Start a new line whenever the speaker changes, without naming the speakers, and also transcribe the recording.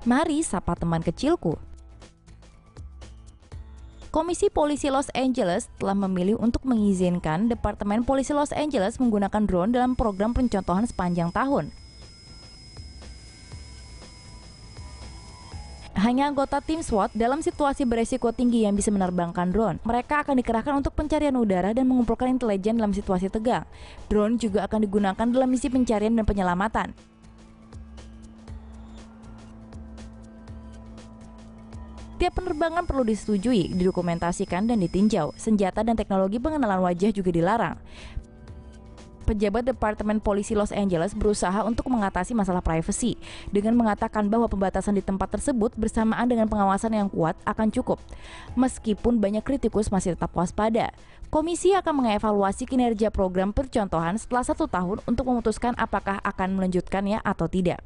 Mari sapa teman kecilku. Komisi Polisi Los Angeles telah memilih untuk mengizinkan Departemen Polisi Los Angeles menggunakan drone dalam program pencontohan sepanjang tahun. Hanya anggota tim SWAT dalam situasi beresiko tinggi yang bisa menerbangkan drone. Mereka akan dikerahkan untuk pencarian udara dan mengumpulkan intelijen dalam situasi tegang. Drone juga akan digunakan dalam misi pencarian dan penyelamatan. Tiap penerbangan perlu disetujui, didokumentasikan, dan ditinjau. Senjata dan teknologi pengenalan wajah juga dilarang. Pejabat Departemen Polisi Los Angeles berusaha untuk mengatasi masalah privasi dengan mengatakan bahwa pembatasan di tempat tersebut bersamaan dengan pengawasan yang kuat akan cukup. Meskipun banyak kritikus masih tetap waspada, komisi akan mengevaluasi kinerja program percontohan setelah 1 tahun untuk memutuskan apakah akan melanjutkannya atau tidak.